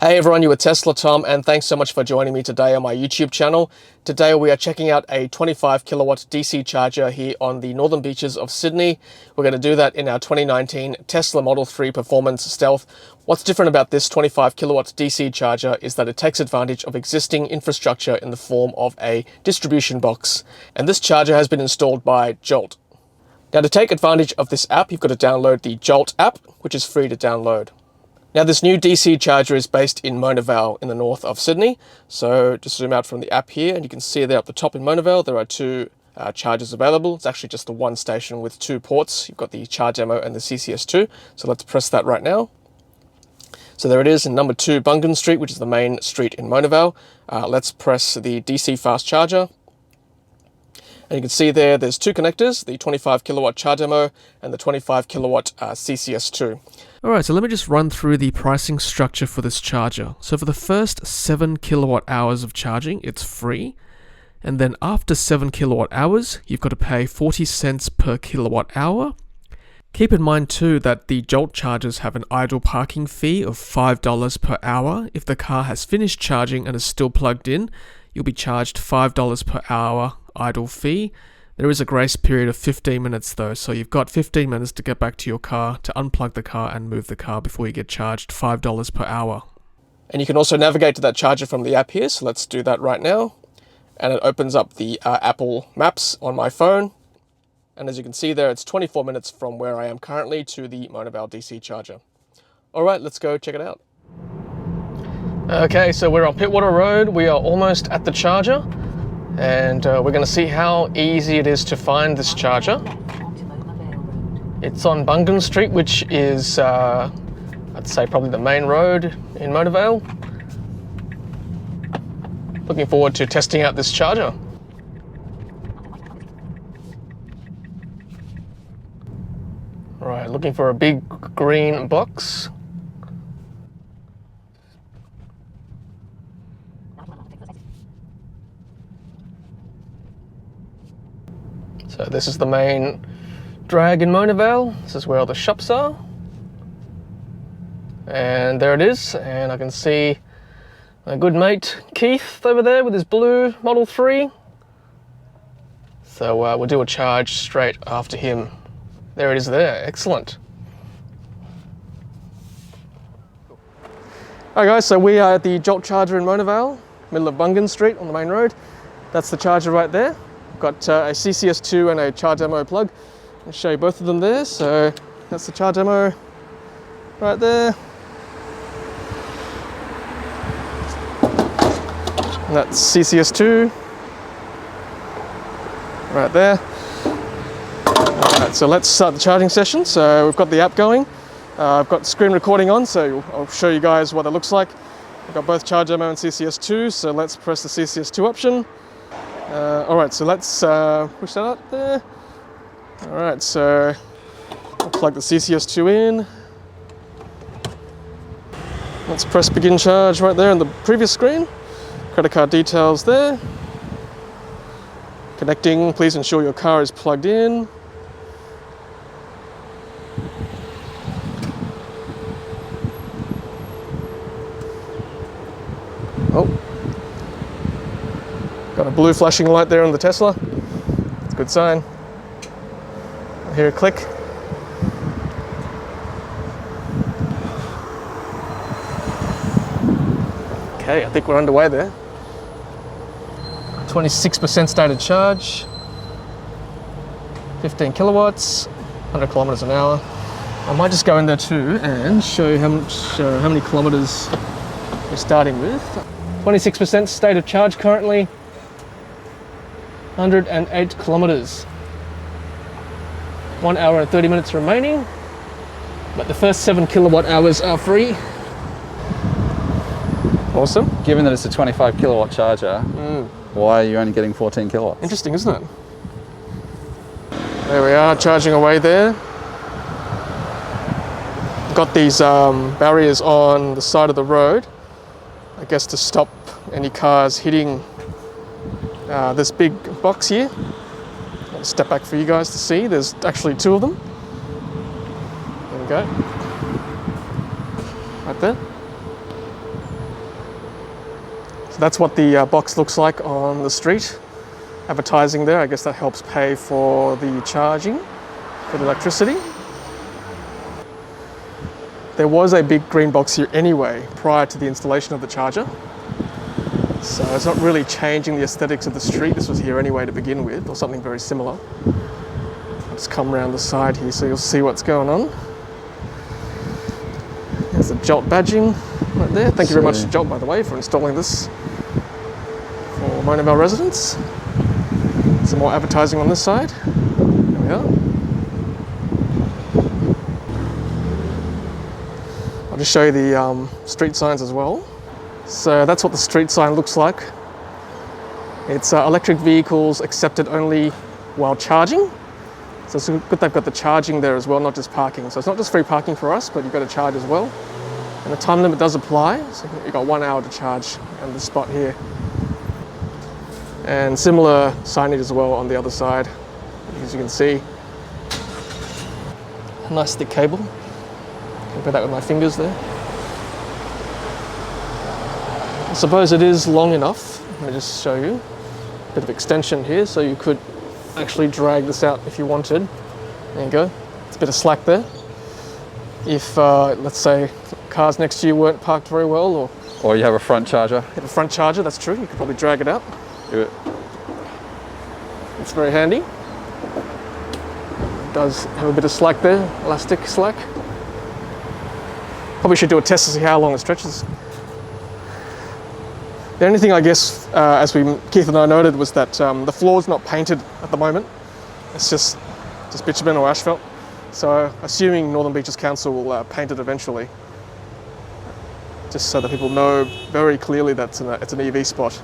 Hey everyone, you are Tesla Tom, and thanks so much for joining me today on my YouTube channel. Today we are checking out a 25 kilowatt DC charger here on the northern beaches of Sydney. We're going to do that in our 2019 Tesla Model 3 Performance Stealth. What's different about this 25 kilowatt DC charger is that it takes advantage of existing infrastructure in the form of a distribution box. And this charger has been installed by Jolt. Now, to take advantage of this app, you've got to download the Jolt app, which is free to download. Now, this new DC charger is based in Vale in the north of Sydney. So just zoom out from the app here and you can see there up the top in Vale, there are two chargers available. It's actually just the one station with two ports. You've got the ChaDeMo and the CCS2. So let's press that right now. So there it is in number 2 Bungan Street, which is the main street in Vale. Let's press the DC fast charger. And you can see there's two connectors, the 25 kilowatt ChaDeMo and the 25 kilowatt CCS2. Alright, so let me just run through the pricing structure for this charger. So for the first 7 kilowatt hours of charging, it's free. And then after 7 kilowatt hours, you've got to pay 40 cents per kilowatt hour. Keep in mind too that the Jolt chargers have an idle parking fee of $5 per hour. If the car has finished charging and is still plugged in, you'll be charged $5 per hour idle fee. There is a grace period of 15 minutes though, so you've got 15 minutes to get back to your car, to unplug the car and move the car before you get charged $5 per hour. And you can also navigate to that charger from the app here, so let's do that right now. And it opens up the Apple Maps on my phone. And as you can see there, it's 24 minutes from where I am currently to the Vale DC charger. Alright, let's go check it out. Okay, so we're on Pittwater Road. We are almost at the charger. And we're going to see how easy it is to find this charger. It's on Bungan Street, which is, I'd say, probably the main road in Vale. Looking forward to testing out this charger. Right, looking for a big green box. So this is the main drag in Vale. This is where all the shops are. And there it is. And I can see my good mate Keith over there with his blue Model 3. So we'll do a charge straight after him. There it is there. Excellent. Hi guys, so we are at the Jolt charger in Vale, middle of Bungan Street on the main road. That's the charger right there. Got a CCS2 and a ChaDeMo plug. I'll show you both of them there. So that's the ChaDeMo right there. And that's CCS2 right there. Alright, so let's start the charging session. So we've got the app going. I've got screen recording on, so I'll show you guys what it looks like. I've got both ChaDeMo and CCS2, so let's press the CCS2 option. Alright, so let's push that up there. Alright, so we'll plug the CCS2 in. Let's press begin charge right there on the previous screen. Credit card details there. Connecting, please ensure your car is plugged in. Oh. Got a blue flashing light there on the Tesla. It's a good sign. I hear a click. Okay, I think we're underway there. 26% stated charge. 15 kilowatts, 100 kilometers an hour. I might just go in there too and show you how many kilometers we're starting with. 26% state of charge currently. 108 kilometers. 1 hour and 30 minutes remaining, but the first 7 kilowatt hours are free. Awesome. Given that it's a 25 kilowatt charger, why are you only getting 14 kilowatts? Interesting, isn't it? There we are, charging away there. Got these barriers on the side of the road, I guess to stop any cars hitting this big box here. I'll step back for you guys to see. There's actually 2 of them. There we go. Right there. So that's what the box looks like on the street. Advertising there, I guess that helps pay for the charging, for the electricity. There was a big green box here anyway, prior to the installation of the charger. So it's not really changing the aesthetics of the street. This was here anyway to begin with, or something very similar. Let's come around the side here so you'll see what's going on. There's the Jolt badging right there. Thank you very much to Jolt, by the way, for installing this for Monavale residents. Some more advertising on this side. There we are. I'll just show you the street signs as well. So that's what the street sign looks like. It's electric vehicles accepted only while charging. So it's good they've got the charging there as well, not just parking. So it's not just free parking for us, but you've got to charge as well. And the time limit does apply. So you've got 1 hour to charge on this spot here. And similar signage as well on the other side, as you can see. A nice thick cable. Compare that with my fingers there. I suppose it is long enough. Let me just show you. A bit of extension here, so you could actually drag this out if you wanted. There you go. It's a bit of slack there. If, let's say, cars next to you weren't parked very well, or you have a front charger. You have a front charger, that's true. You could probably drag it out. Do it. It's very handy. It does have a bit of slack there, elastic slack. Probably should do a test to see how long it stretches. The only thing I guess, as Keith and I noted, was that the floor's not painted at the moment. It's just bitumen or asphalt. So assuming Northern Beaches Council will paint it eventually, just so that people know very clearly that it's an EV spot.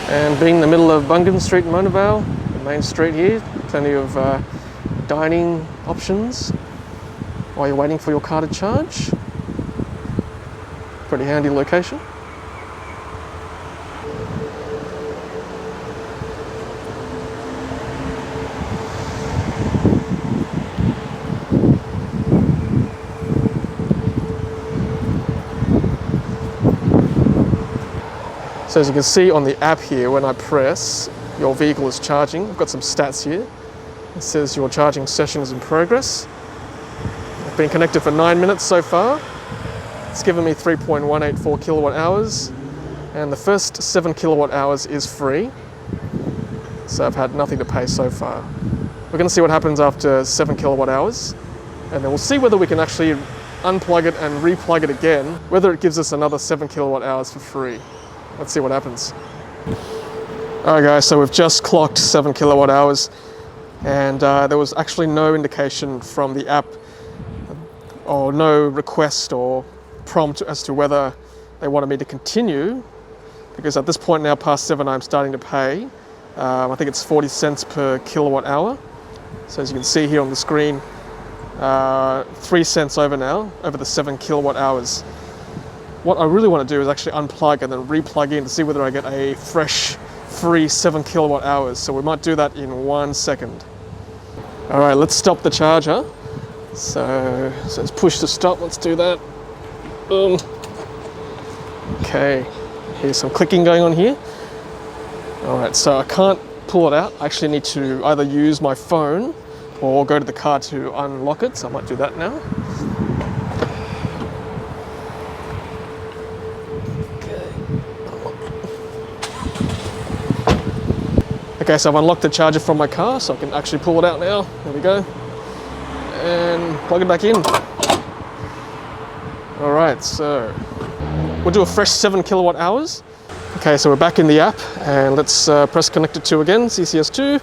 And being in the middle of Bungan Street in Monavale, the main street here, plenty of dining options while you're waiting for your car to charge. Pretty handy location. So as you can see on the app here, when I press, your vehicle is charging. I've got some stats here. It says your charging session is in progress. I've been connected for 9 minutes so far. It's given me 3.184 kilowatt hours, and the first 7 kilowatt hours is free. So I've had nothing to pay so far. We're going to see what happens after 7 kilowatt hours, and then we'll see whether we can actually unplug it and replug it again, whether it gives us another 7 kilowatt hours for free. Let's see what happens. Alright guys, so we've just clocked 7 kilowatt hours, and there was actually no indication from the app, or no request or prompt as to whether they wanted me to continue, because at this point now past 7 I'm starting to pay. I think it's 40 cents per kilowatt hour. So as you can see here on the screen, 3 cents over now, over the 7 kilowatt hours. What I really want to do is actually unplug and then replug in to see whether I get a fresh, free 7 kilowatt hours. So we might do that in 1 second. All right, let's stop the charger. So let's push to stop, let's do that. Boom. Okay, here's some clicking going on here. All right, so I can't pull it out. I actually need to either use my phone or go to the car to unlock it. So I might do that now. Okay, so I've unlocked the charger from my car, so I can actually pull it out now. There we go. And plug it back in. All right, so we'll do a fresh 7 kilowatt hours. Okay, so we're back in the app, and let's press connected to again, CCS2.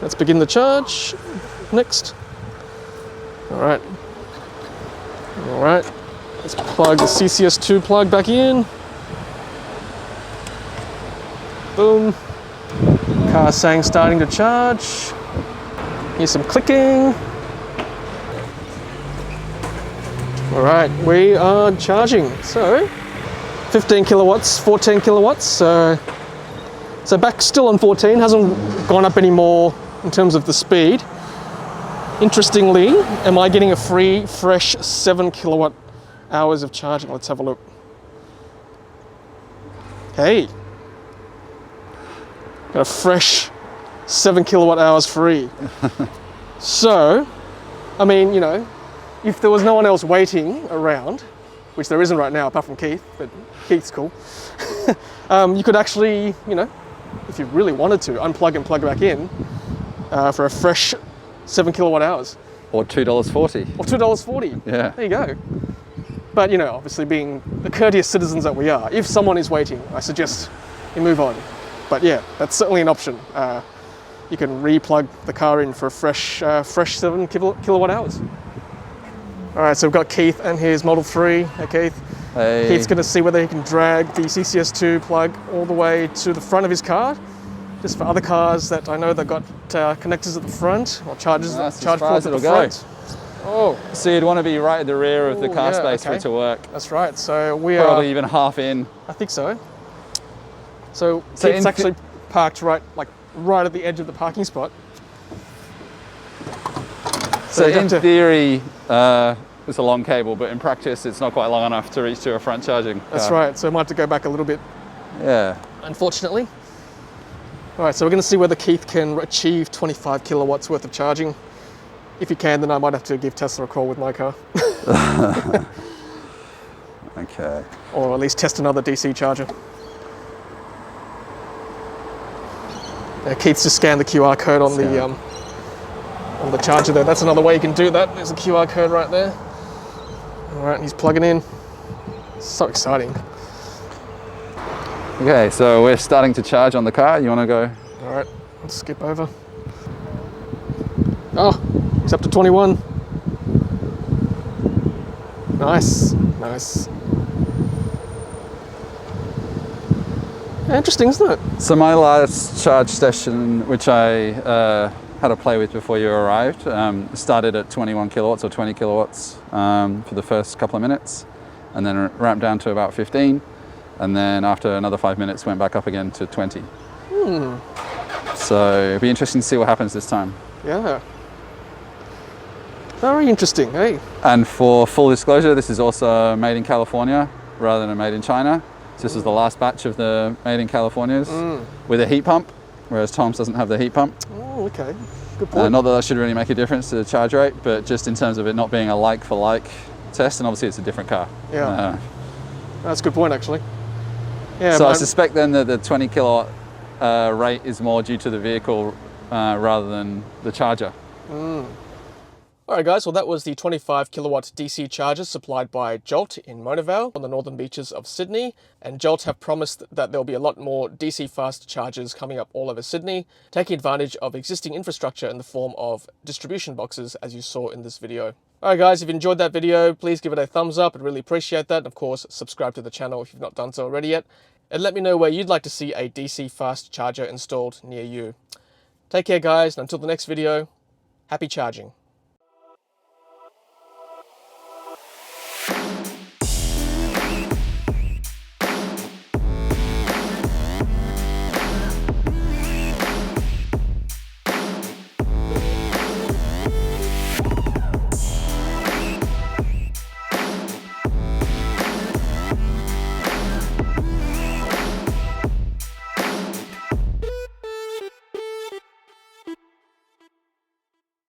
Let's begin the charge. Next. All right. All right. Let's plug the CCS2 plug back in. Boom. Car saying starting to charge. Here's some clicking. All right, we are charging. So 15 kilowatts, 14 kilowatts. So back still on 14, hasn't gone up any more in terms of the speed. Interestingly, am I getting a free, fresh 7 kilowatt hours of charging. Let's have a look. Hey, got a fresh 7 kilowatt hours free. So, I mean, you know, if there was no one else waiting around, which there isn't right now apart from Keith, but Keith's cool, you could actually, you know, if you really wanted to, unplug and plug back in for a fresh 7 kilowatt hours. Or $2.40. Or $2.40. Yeah. There you go. But, you know, obviously being the courteous citizens that we are, if someone is waiting, I suggest you move on. But yeah, that's certainly an option. You can re-plug the car in for a fresh 7 kilowatt hours. All right, so we've got Keith and his Model 3. Hey, Keith. Hey. Keith's going to see whether he can drag the CCS2 plug all the way to the front of his car. Just for other cars that I know they've got connectors at the front, or charge ports at the front. Oh, so you'd want to be right at the rear of the car space for it to work. That's right. So we are probably even half in. I think so. So Keith's actually parked right at the edge of the parking spot. So in theory, it's a long cable, but in practice, it's not quite long enough to reach to a front charging car. That's right. So I might have to go back a little bit. Yeah. Unfortunately. All right, so we're going to see whether Keith can achieve 25 kilowatts worth of charging. If he can, then I might have to give Tesla a call with my car. Okay. Or at least test another DC charger. Keith's just scanned the QR code on the charger there. That's another way you can do that. There's a QR code right there. All right, and he's plugging in. So exciting. Okay, so we're starting to charge on the car. You want to go? All right, let's skip over. Oh, it's up to 21. Nice, nice. Interesting, isn't it? So my last charge station, which I had to play with before you arrived, started at 21 kilowatts or 20 kilowatts for the first couple of minutes, and then ramped down to about 15. And then after another 5 minutes, went back up again to 20. So it'll be interesting to see what happens this time. Yeah. Very interesting, hey? And for full disclosure, this is also made in California rather than made in China. So this is the last batch of the made in Californias with a heat pump, whereas Tom's doesn't have the heat pump. Oh, okay. Good point. Not that that should really make a difference to the charge rate, but just in terms of it not being a like for like test, and obviously it's a different car. Yeah. That's a good point, actually. Yeah, so I suspect then that the 20 kilowatt rate is more due to the vehicle rather than the charger. All right, guys, well, that was the 25 kilowatt DC charger supplied by Jolt in Vale on the northern beaches of Sydney. And Jolt have promised that there'll be a lot more DC fast chargers coming up all over Sydney, taking advantage of existing infrastructure in the form of distribution boxes, as you saw in this video. All right, guys, if you enjoyed that video, please give it a thumbs up. I'd really appreciate that. And of course, subscribe to the channel if you've not done so already yet. And let me know where you'd like to see a DC fast charger installed near you. Take care, guys, and until the next video, happy charging.